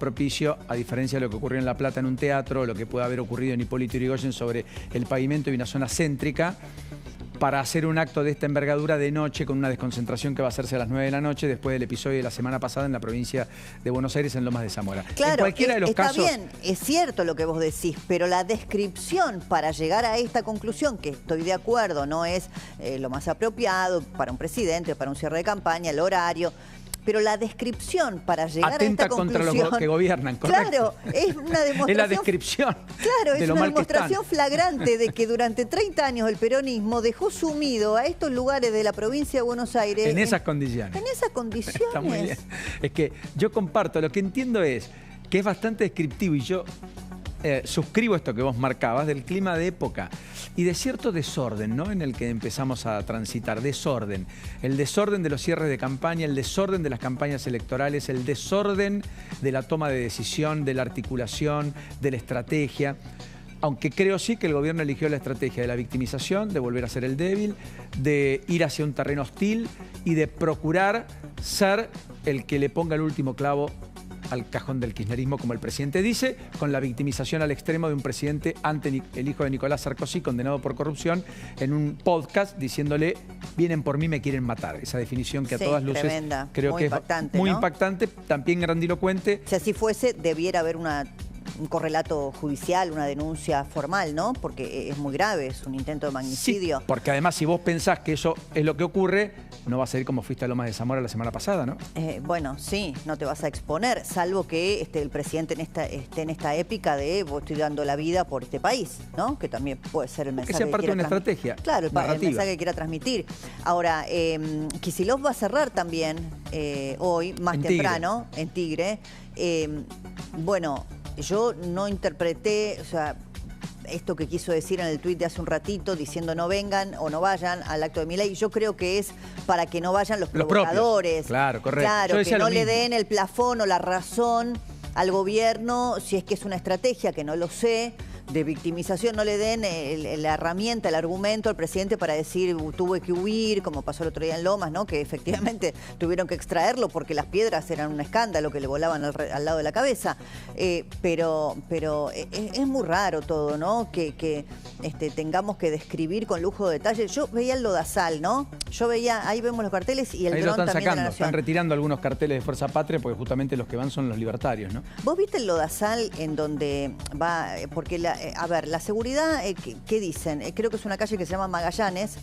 propicio, a diferencia de lo que ocurrió en La Plata en un teatro, lo que puede haber ocurrido en Hipólito Yrigoyen sobre el pavimento y una zona céntrica, para hacer un acto de esta envergadura de noche con una desconcentración que va a hacerse a las 9 de la noche después del episodio de la semana pasada en la provincia de Buenos Aires, en Lomas de Zamora. Claro, en cualquiera de los está casos, bien, es cierto lo que vos decís, pero la descripción para llegar a esta conclusión, que estoy de acuerdo, no es lo más apropiado para un presidente, para un cierre de campaña, el horario... Pero la descripción para llegar atenta a esta conclusión... contra los que gobiernan, correcto. Claro, es una demostración... Es la descripción. Claro, de es lo una mal que demostración están. flagrante de que durante 30 años el peronismo dejó sumido a estos lugares de la provincia de Buenos Aires... En esas condiciones. En esas condiciones. Está muy bien. Es que yo comparto, lo que entiendo es que es bastante descriptivo y yo... suscribo esto que vos marcabas del clima de época y de cierto desorden, ¿no? En el que empezamos a transitar, desorden. El desorden de los cierres de campaña, el desorden de las campañas electorales, el desorden de la toma de decisión, de la articulación, de la estrategia. Aunque creo sí que el gobierno eligió la estrategia de la victimización, de volver a ser el débil, de ir hacia un terreno hostil y de procurar ser el que le ponga el último clavo al cajón del kirchnerismo, como el presidente dice, con la victimización al extremo de un presidente ante el hijo de Nicolás Sarkozy, condenado por corrupción, en un podcast diciéndole, vienen por mí, me quieren matar. Esa definición que a todas luces tremenda, creo que impactante, es muy ¿no? impactante, también grandilocuente. Si así fuese, debiera haber un correlato judicial, una denuncia formal, ¿no? Porque es muy grave, es un intento de magnicidio. Sí, porque además si vos pensás que eso es lo que ocurre, no vas a ir como fuiste a Lomas de Zamora la semana pasada, ¿no? Bueno, sí, no te vas a exponer, salvo que el presidente esté en esta épica de vos estoy dando la vida por este país, ¿no? Que también puede ser el mensaje que sea parte de una estrategia. Claro, el mensaje que quiera transmitir. Ahora, Kicillof va a cerrar también hoy, más temprano, en Tigre. Bueno, yo no interpreté, o sea, esto que quiso decir en el tuit de hace un ratito, diciendo no vengan o no vayan al acto de Milei, yo creo que es para que no vayan los provocadores. Claro, correcto. Claro, que no le den el plafón o la razón al gobierno, si es que es una estrategia, que no lo sé, de victimización, no le den la herramienta, el argumento al presidente para decir tuve que huir, como pasó el otro día en Lomas, ¿no? Que efectivamente tuvieron que extraerlo porque las piedras eran un escándalo que le volaban al lado de la cabeza. Pero es muy raro todo, ¿no? Que tengamos que describir con lujo de detalle. Yo veía el lodazal, ¿no? Yo veía, ahí vemos los carteles y el ahí dron lo están también sacando, de la Nación. están retirando algunos carteles de Fuerza Patria porque justamente los que van son los libertarios, ¿no? ¿Vos viste el lodazal en donde va? Porque a ver, la seguridad, ¿qué dicen? Creo que es una calle que se llama Magallanes,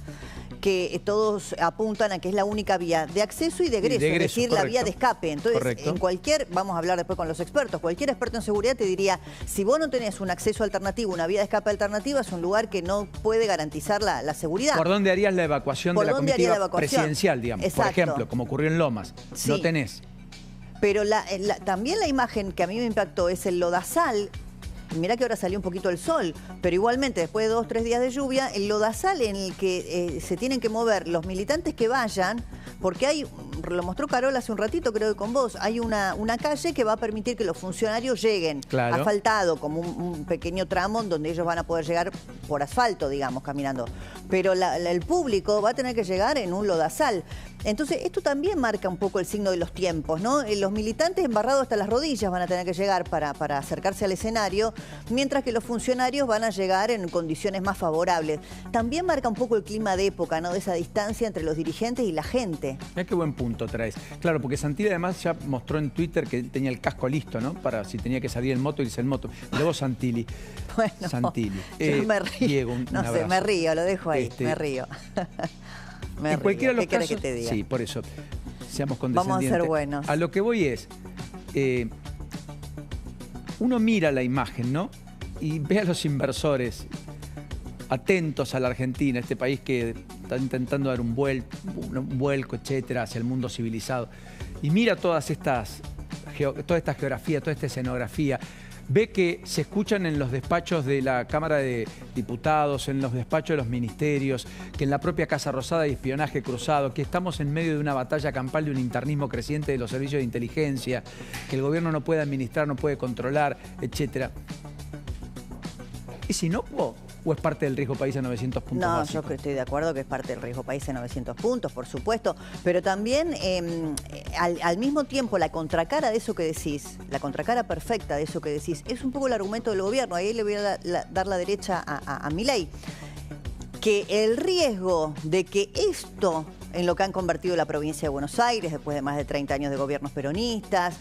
que todos apuntan a que es la única vía de acceso y de egreso, es decir, correcto. la vía de escape. Entonces, Correcto. en cualquier, vamos a hablar después con los expertos, cualquier experto en seguridad te diría, si vos no tenés un acceso alternativo, una vía de escape alternativa, es un lugar que no puede garantizar la seguridad. ¿Por dónde harías la evacuación de la comitiva presidencial, digamos? Exacto. Por ejemplo, como ocurrió en Lomas. Sí. No tenés. Pero también la imagen que a mí me impactó es el lodazal. Mirá que ahora salió un poquito el sol, pero igualmente después de 2 o 3 días de lluvia, el lodazal en el que se tienen que mover los militantes que vayan, porque hay, lo mostró Carol hace un ratito, creo que con vos, hay una calle que va a permitir que los funcionarios lleguen asfaltado, como un pequeño tramo donde ellos van a poder llegar por asfalto, digamos, caminando. Pero el público va a tener que llegar en un lodazal. Entonces, esto también marca un poco el signo de los tiempos, ¿no? Los militantes embarrados hasta las rodillas van a tener que llegar para acercarse al escenario, mientras que los funcionarios van a llegar en condiciones más favorables. También marca un poco el clima de época, ¿no? De esa distancia entre los dirigentes y la gente. Mirá qué buen punto traes. Claro, porque Santilli además ya mostró en Twitter que tenía el casco listo, ¿no? Para si tenía que salir en moto, irse en moto. Y luego Santilli. Bueno, Santilli. Yo me río. Diego, un no sé, abrazo. me río, lo dejo ahí, me río. En cualquiera de los ¿Qué querés casos, que te diga? sí, por eso, seamos condescendientes. Vamos a ser buenos. A lo que voy es, uno mira la imagen, ¿no? Y ve a los inversores atentos a la Argentina, este país que está intentando dar un vuelco, etcétera, hacia el mundo civilizado. Y mira toda esta geografía, toda esta escenografía. Ve que se escuchan en los despachos de la Cámara de Diputados, en los despachos de los ministerios, que en la propia Casa Rosada hay espionaje cruzado, que estamos en medio de una batalla campal de un internismo creciente de los servicios de inteligencia, que el gobierno no puede administrar, no puede controlar, etcétera. ¿Es inocuo? ¿O es parte del riesgo país a 900 puntos No, básicos? yo estoy de acuerdo que es parte del riesgo país en 900 puntos, por supuesto, pero también al mismo tiempo la contracara de eso que decís, la contracara perfecta de eso que decís, es un poco el argumento del gobierno. Ahí le voy a dar la derecha a Milei, que el riesgo de que esto, en lo que han convertido la provincia de Buenos Aires, después de más de 30 años de gobiernos peronistas,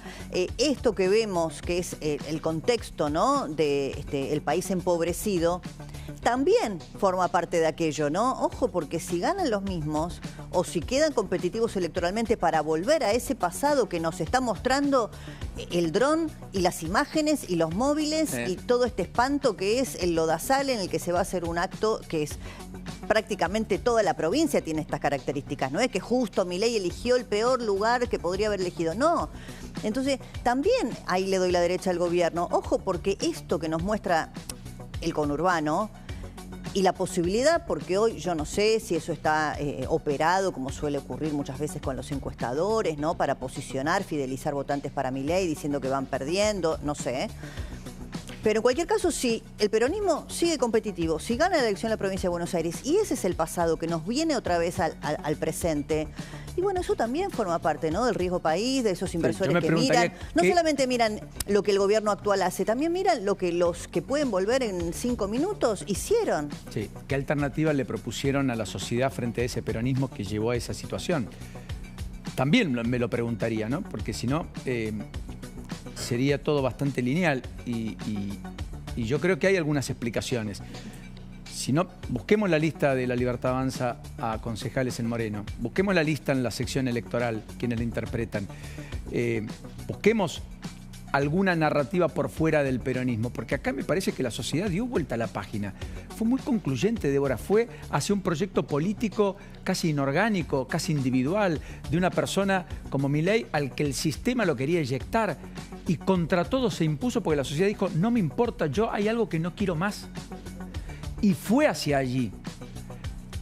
esto que vemos, que es el contexto, ¿no?, de el país empobrecido, también forma parte de aquello, ¿no? Ojo, porque si ganan los mismos o si quedan competitivos electoralmente para volver a ese pasado que nos está mostrando el dron y las imágenes y los móviles y todo este espanto que es el lodazal en el que se va a hacer un acto que es prácticamente toda la provincia tiene estas características. No es que justo Milei eligió el peor lugar que podría haber elegido, no. Entonces, también ahí le doy la derecha al gobierno. Ojo, porque esto que nos muestra el conurbano y la posibilidad, porque hoy yo no sé si eso está operado, como suele ocurrir muchas veces con los encuestadores, ¿no?, para posicionar, fidelizar votantes para Milei diciendo que van perdiendo, no sé. Pero en cualquier caso, si el peronismo sigue competitivo, si gana la elección en la provincia de Buenos Aires, y ese es el pasado que nos viene otra vez al presente, y bueno, eso también forma parte, ¿no?, del riesgo país, de esos inversores que miran, no solamente miran lo que el gobierno actual hace, también miran lo que los que pueden volver en 5 minutos hicieron. Sí, ¿qué alternativa le propusieron a la sociedad frente a ese peronismo que llevó a esa situación? También me lo preguntaría, ¿no? Porque si no, sería todo bastante lineal y yo creo que hay algunas explicaciones. Si no, busquemos la lista de La Libertad Avanza a concejales en Moreno. Busquemos la lista en la sección electoral, quienes la interpretan. Busquemos alguna narrativa por fuera del peronismo, porque acá me parece que la sociedad dio vuelta a la página. Fue muy concluyente, Débora, fue hacia un proyecto político casi inorgánico, casi individual, de una persona como Milei al que el sistema lo quería eyectar y contra todo se impuso porque la sociedad dijo, no me importa, yo hay algo que no quiero más. Y fue hacia allí.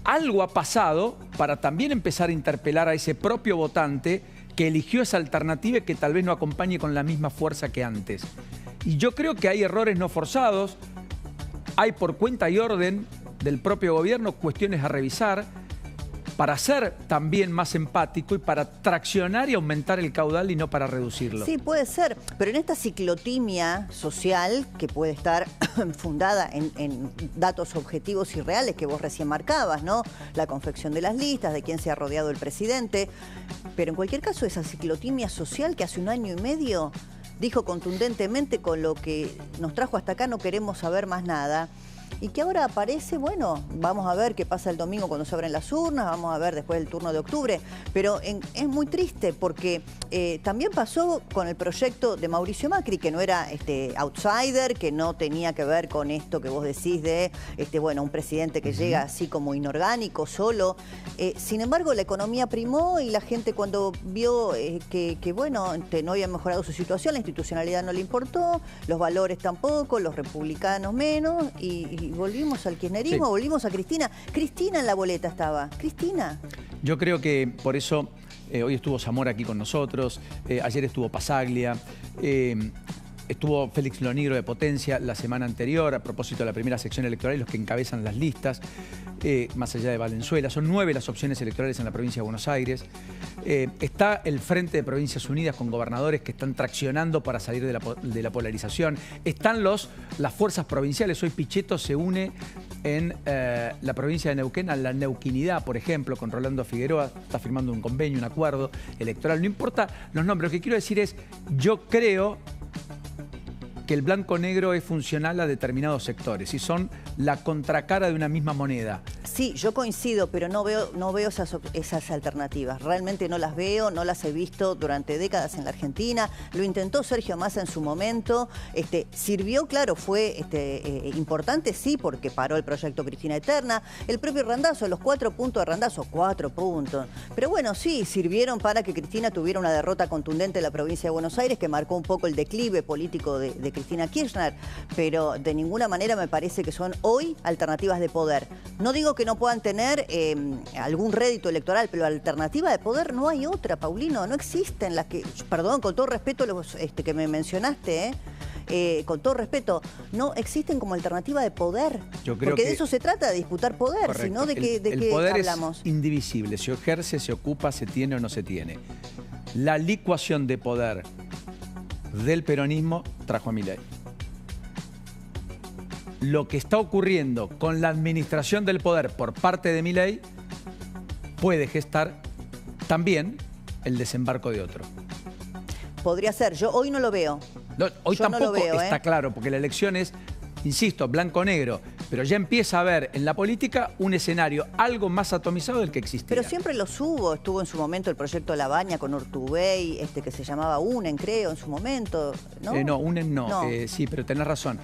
Algo ha pasado para también empezar a interpelar a ese propio votante que eligió esa alternativa y que tal vez no acompañe con la misma fuerza que antes. Y yo creo que hay errores no forzados, hay por cuenta y orden del propio gobierno cuestiones a revisar para ser también más empático y para traccionar y aumentar el caudal y no para reducirlo. Sí, puede ser, pero en esta ciclotimia social que puede estar fundada en datos objetivos y reales que vos recién marcabas, ¿no? La confección de las listas, de quién se ha rodeado el presidente, pero en cualquier caso esa ciclotimia social que hace 1 año y medio dijo contundentemente con lo que nos trajo hasta acá no queremos saber más nada. Y que ahora aparece, bueno, vamos a ver qué pasa el domingo cuando se abren las urnas, vamos a ver después del turno de octubre, pero es muy triste porque también pasó con el proyecto de Mauricio Macri, que no era outsider, que no tenía que ver con esto que vos decís de, bueno, un presidente que llega así como inorgánico, solo. Sin embargo, la economía primó y la gente cuando vio que bueno, no había mejorado su situación, la institucionalidad no le importó, los valores tampoco, los republicanos menos, y volvimos al kirchnerismo, sí. Volvimos a Cristina. Cristina en la boleta estaba. Cristina. Yo creo que por eso hoy estuvo Zamora aquí con nosotros, ayer estuvo Pasaglia, estuvo Félix Lonigro de Potencia la semana anterior a propósito de la primera sección electoral y los que encabezan las listas, más allá de Valenzuela. Son 9 las opciones electorales en la provincia de Buenos Aires. Está el Frente de Provincias Unidas con gobernadores que están traccionando para salir de la polarización. Están las fuerzas provinciales. Hoy Pichetto se une en la provincia de Neuquén a la Neuquinidad, por ejemplo, con Rolando Figueroa. Está firmando un convenio, un acuerdo electoral. No importa los nombres. Lo que quiero decir es, yo creo que el blanco-negro es funcional a determinados sectores y son la contracara de una misma moneda. Sí, yo coincido, pero no veo esas alternativas. Realmente no las veo, no las he visto durante décadas en la Argentina. Lo intentó Sergio Massa en su momento. Sirvió, claro, fue importante, sí, porque paró el proyecto Cristina Eterna. El propio Randazzo, los 4 puntos de Randazzo, 4 puntos. Pero bueno, sí, sirvieron para que Cristina tuviera una derrota contundente en la provincia de Buenos Aires, que marcó un poco el declive político de Cristina Kirchner, pero de ninguna manera me parece que son hoy alternativas de poder. No digo que no puedan tener algún rédito electoral, pero alternativa de poder no hay otra, Paulino, no existen las que, perdón, con todo respeto los que me mencionaste, con todo respeto, no existen como alternativa de poder. Yo creo porque que de eso se trata, de disputar poder, correcto. sino de qué el poder hablamos. es indivisible, se ejerce, se ocupa, se tiene o no se tiene. La licuación de poder del peronismo trajo a Milei. Lo que está ocurriendo con la administración del poder por parte de Milei puede gestar también el desembarco de otro. Podría ser, yo hoy no lo veo. No, hoy Yo tampoco no lo veo, está claro, porque la elección es, insisto, blanco-negro, pero ya empieza a haber en la política un escenario algo más atomizado del que existía. Pero siempre los hubo. Estuvo en su momento el proyecto Labaña con Urtubey, que se llamaba UNEN, creo, en su momento, ¿no? No, UNEN no. No. Sí, pero tenés razón.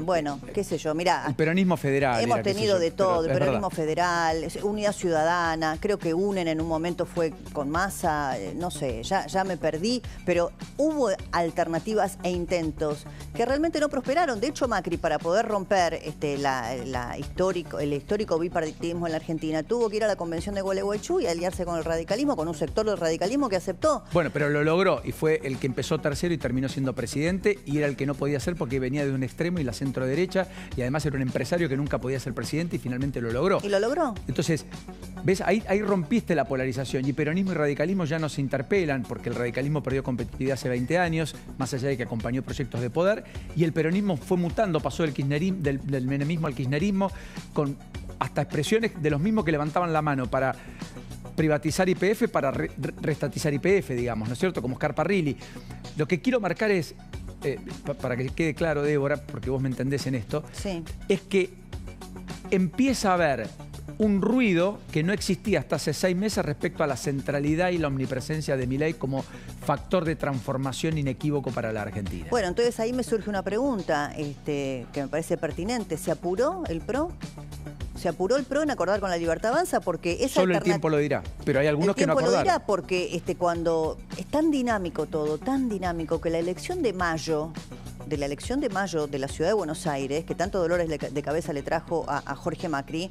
Bueno, qué sé yo, mirá. El peronismo federal. Hemos era, qué sé tenido yo, de todo, pero el es peronismo verdad. federal, Unidad Ciudadana, creo que UNEN en un momento fue con Massa, no sé, ya me perdí, pero hubo alternativas e intentos que realmente no prosperaron. De hecho, Macri, para poder romper el histórico bipartidismo en la Argentina, tuvo que ir a la convención de Gualeguaychú y aliarse con el radicalismo, con un sector del radicalismo que aceptó. Bueno, pero lo logró y fue el que empezó tercero y terminó siendo presidente y era el que no podía ser porque venía de un extremo y la centro derecha y además era un empresario que nunca podía ser presidente y finalmente lo logró. Y lo logró. Entonces, ¿ves? Ahí rompiste la polarización y peronismo y radicalismo ya no se interpelan porque el radicalismo perdió competitividad hace 20 años, más allá de que acompañó proyectos de poder, y el peronismo fue mutando, pasó del menemismo al kirchnerismo, con hasta expresiones de los mismos que levantaban la mano para privatizar YPF, para restatizar YPF, digamos, ¿no es cierto? Como Oscar Parrilli. Lo que quiero marcar es, para que quede claro, Débora, porque vos me entendés en esto, Sí. es que empieza a haber un ruido que no existía hasta hace 6 meses respecto a la centralidad y la omnipresencia de Milei como factor de transformación inequívoco para la Argentina. Bueno, entonces ahí me surge una pregunta que me parece pertinente. ¿Se apuró el PRO? ¿Se apuró el PRO en acordar con la Libertad Avanza? Porque esa Solo el tiempo lo dirá, pero hay algunos que no El tiempo lo acordaron. dirá porque cuando es tan dinámico todo, tan dinámico, que la elección de mayo de la Ciudad de Buenos Aires, que tanto dolores de cabeza le trajo a Jorge Macri,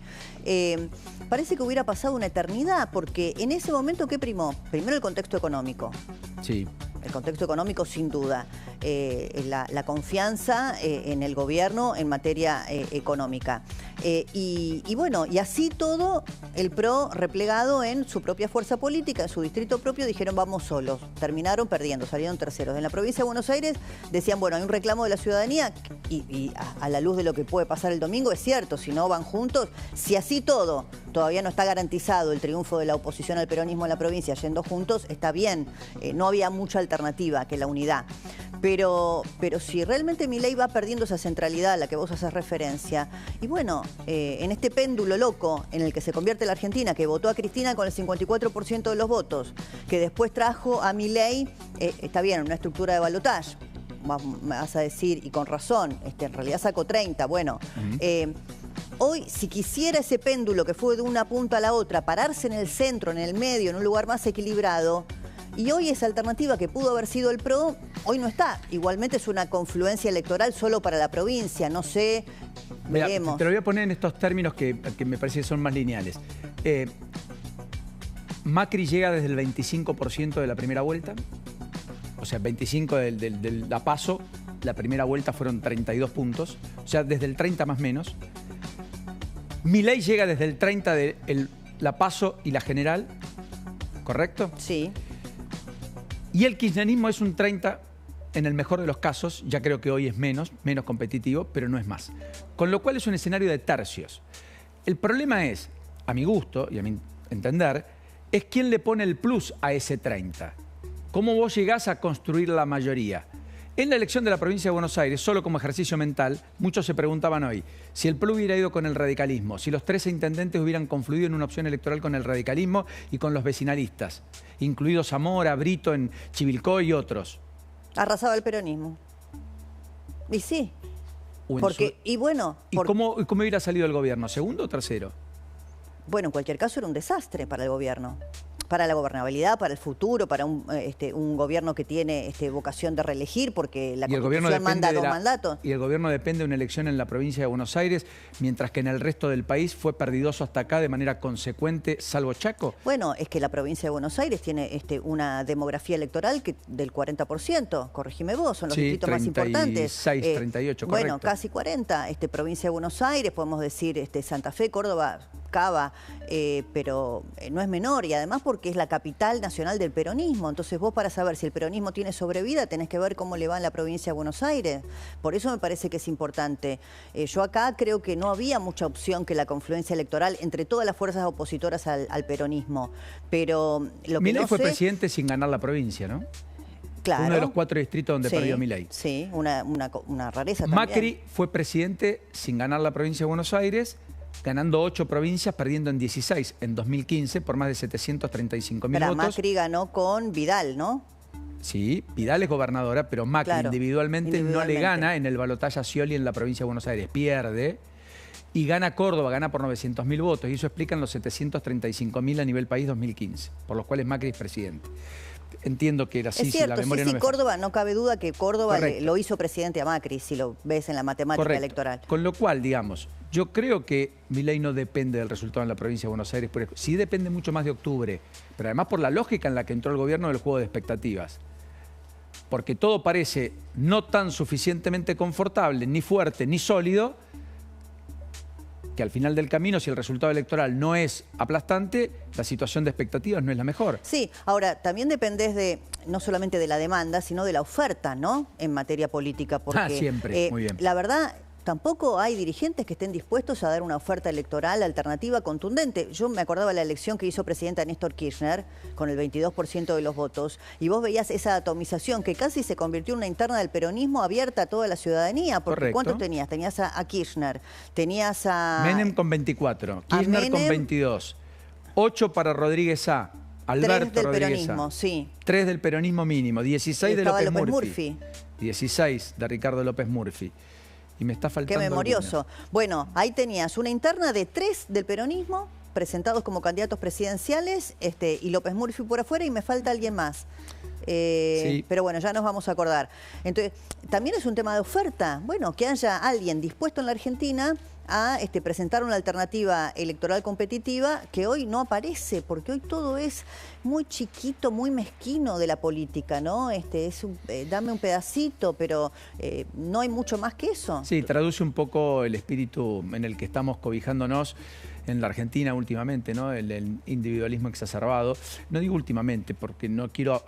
parece que hubiera pasado una eternidad, porque en ese momento, ¿qué primó? Primero el contexto económico. Sí. El contexto económico, sin duda. La confianza en el gobierno en materia económica. Y bueno, y así todo, el PRO replegado en su propia fuerza política, en su distrito propio, dijeron vamos solos. Terminaron perdiendo, salieron terceros. En la provincia de Buenos Aires decían, bueno, hay un reclamo de la ciudadanía y a la luz de lo que puede pasar el domingo, es cierto, si no van juntos, si así todo, todavía no está garantizado el triunfo de la oposición al peronismo en la provincia yendo juntos, está bien, no había mucha alternativa que la unidad. Pero si realmente Milei va perdiendo esa centralidad a la que vos haces referencia, y bueno, en este péndulo loco en el que se convierte la Argentina, que votó a Cristina con el 54% de los votos, que después trajo a Milei, está bien, una estructura de balotaje, me vas a decir, y con razón, en realidad sacó 30, bueno. Hoy, si quisiera ese péndulo que fue de una punta a la otra, pararse en el centro, en el medio, en un lugar más equilibrado, y hoy esa alternativa que pudo haber sido el PRO, hoy no está. Igualmente es una confluencia electoral solo para la provincia, no sé, Mira, veremos. te lo voy a poner en estos términos que me parece que son más lineales. Macri llega desde el 25% de la primera vuelta, o sea, 25 del la PASO, la primera vuelta fueron 32 puntos, o sea, desde el 30 más menos. Milei llega desde el 30 de la PASO y la general, ¿correcto? Sí. Y el kirchnerismo es un 30 en el mejor de los casos, ya creo que hoy es menos competitivo, pero no es más. Con lo cual es un escenario de tercios. El problema es, a mi gusto y a mi entender, es quién le pone el plus a ese 30. ¿Cómo vos llegás a construir la mayoría? En la elección de la provincia de Buenos Aires, solo como ejercicio mental, muchos se preguntaban hoy si el PRO hubiera ido con el radicalismo, si los 13 intendentes hubieran confluido en una opción electoral con el radicalismo y con los vecinalistas, incluidos Zamora, Brito en Chivilcoy y otros. Arrasaba el peronismo. Y sí. O en Porque, y bueno, ¿Y cómo hubiera salido el gobierno? ¿Segundo o tercero? bueno, en cualquier caso era un desastre para el gobierno. para la gobernabilidad, para el futuro, para un gobierno que tiene vocación de reelegir, porque la Constitución manda 2 mandatos. Y el gobierno depende de una elección en la provincia de Buenos Aires, mientras que en el resto del país fue perdidoso hasta acá de manera consecuente, salvo Chaco. Bueno, es que la provincia de Buenos Aires tiene una demografía electoral del 40%, corregime vos, son los distritos más importantes. 36, 38, correcto. Bueno, casi 40, provincia de Buenos Aires, podemos decir Santa Fe, Córdoba, Cava, pero no es menor, y además porque es la capital nacional del peronismo. Entonces vos, para saber si el peronismo tiene sobrevida, tenés que ver cómo le va en la provincia de Buenos Aires. Por eso me parece que es importante. Yo acá creo que no había mucha opción que la confluencia electoral entre todas las fuerzas opositoras al peronismo. Pero lo que Milei fue presidente sin ganar la provincia, ¿no? Claro. Uno de los 4 distritos donde perdió Milei. Sí, una rareza también. Macri fue presidente sin ganar la provincia de Buenos Aires, ganando 8 provincias, perdiendo en 16 en 2015 por más de 735.000 votos. Macri ganó con Vidal, ¿no? Sí, Vidal es gobernadora, pero Macri individualmente no le gana en el balotaje a Scioli en la provincia de Buenos Aires. Pierde y gana Córdoba, gana por 900.000 votos. Y eso explican los 735.000 a nivel país 2015, por los cuales Macri es presidente. Entiendo que era así, es cierto, si la memoria no me Córdoba, no cabe duda que Córdoba lo hizo presidente a Macri, si lo ves en la matemática electoral. Con lo cual, digamos, yo creo que Milei no depende del resultado en la provincia de Buenos Aires, sí depende mucho más de octubre, pero además por la lógica en la que entró el gobierno del juego de expectativas. Porque todo parece no tan suficientemente confortable, ni fuerte, ni sólido, que al final del camino, si el resultado electoral no es aplastante, la situación de expectativas no es la mejor. Sí, ahora, también dependés no solamente de la demanda, sino de la oferta, ¿no? En materia política, porque siempre, muy bien. La verdad, tampoco hay dirigentes que estén dispuestos a dar una oferta electoral alternativa contundente. Yo me acordaba de la elección que hizo presidenta Néstor Kirchner, con el 22% de los votos, y vos veías esa atomización que casi se convirtió en una interna del peronismo abierta a toda la ciudadanía. Porque ¿cuántos tenías? Tenías a Kirchner, tenías a... Menem con 24, Kirchner con 22, 8 para Rodríguez A, Alberto 3 del Rodríguez peronismo, A. sí. 3 del peronismo mínimo, 16 de López Murphy. 16 de Ricardo López Murphy. Y me está faltando Qué memorioso. alguna. Bueno, ahí tenías una interna de 3 del peronismo, presentados como candidatos presidenciales, y López Murphy por afuera, y me falta alguien más. Sí. Pero bueno, ya nos vamos a acordar. Entonces, también es un tema de oferta. Bueno, que haya alguien dispuesto en la Argentina a presentar una alternativa electoral competitiva que hoy no aparece, porque hoy todo es muy chiquito, muy mezquino de la política, ¿no? Dame un pedacito, pero no hay mucho más que eso. Sí, traduce un poco el espíritu en el que estamos cobijándonos en la Argentina últimamente, ¿no? El individualismo exacerbado. No digo últimamente porque no quiero,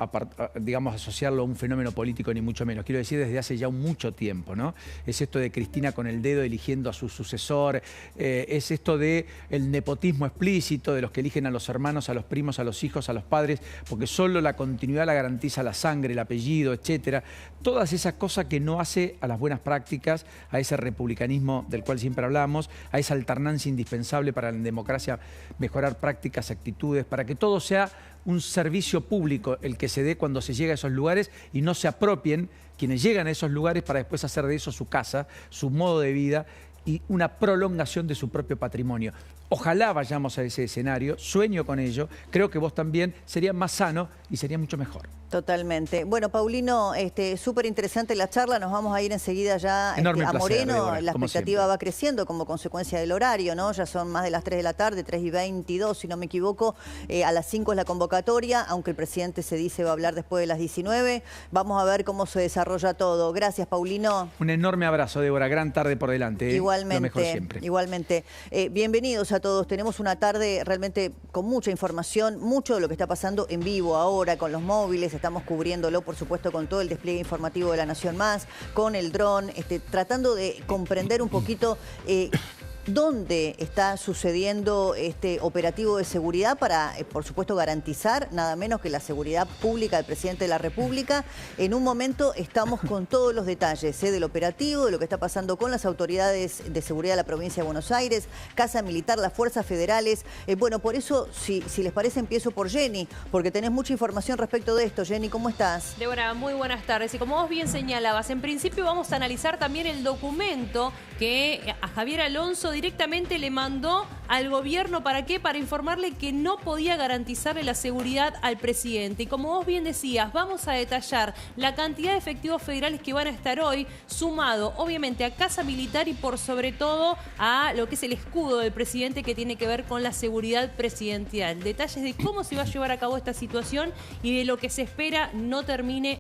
digamos, asociarlo a un fenómeno político ni mucho menos. Quiero decir desde hace ya mucho tiempo, ¿no? Es esto de Cristina con el dedo eligiendo a su sucesor, es esto de el nepotismo explícito de los que eligen a los hermanos, a los primos, a los hijos, a los padres, porque solo la continuidad la garantiza la sangre, el apellido, etcétera. Todas esas cosas que no hace a las buenas prácticas, a ese republicanismo del cual siempre hablamos, a esa alternancia indispensable para en democracia mejorar prácticas, actitudes, para que todo sea un servicio público el que se dé cuando se llega a esos lugares y no se apropien quienes llegan a esos lugares para después hacer de eso su casa, su modo de vida y una prolongación de su propio patrimonio. Ojalá vayamos a ese escenario, sueño con ello, creo que vos también, sería más sano y sería mucho mejor. Totalmente. Bueno, Paulino, súper interesante la charla, nos vamos a ir enseguida ya a placer, Moreno, Débora, la expectativa siempre va creciendo como consecuencia del horario, ¿no? Ya son más de las 3 de la tarde, 3:22, si no me equivoco, a las 5 es la convocatoria, aunque el presidente se dice va a hablar después de las 19, vamos a ver cómo se desarrolla todo. Gracias, Paulino. Un enorme abrazo, Débora, gran tarde por delante. Igualmente, lo mejor siempre. Igualmente. Bienvenidos a todos, tenemos una tarde realmente con mucha información, mucho de lo que está pasando en vivo ahora con los móviles, estamos cubriéndolo por supuesto con todo el despliegue informativo de La Nación Más, con el dron, tratando de comprender un poquito dónde está sucediendo este operativo de seguridad para, por supuesto, garantizar nada menos que la seguridad pública del presidente de la República. En un momento estamos con todos los detalles del operativo, de lo que está pasando con las autoridades de seguridad de la provincia de Buenos Aires, Casa Militar, las fuerzas federales. Bueno, por eso, si les parece, empiezo por Jenny, porque tenés mucha información respecto de esto. Jenny, ¿cómo estás? Débora, muy buenas tardes. Y como vos bien señalabas, en principio vamos a analizar también el documento que a Javier Alonso directamente le mandó al gobierno, ¿para qué? Para informarle que no podía garantizarle la seguridad al presidente. Y como vos bien decías, vamos a detallar la cantidad de efectivos federales que van a estar hoy, sumado obviamente a Casa Militar y por sobre todo a lo que es el escudo del presidente que tiene que ver con la seguridad presidencial. Detalles de cómo se va a llevar a cabo esta situación y de lo que se espera no termine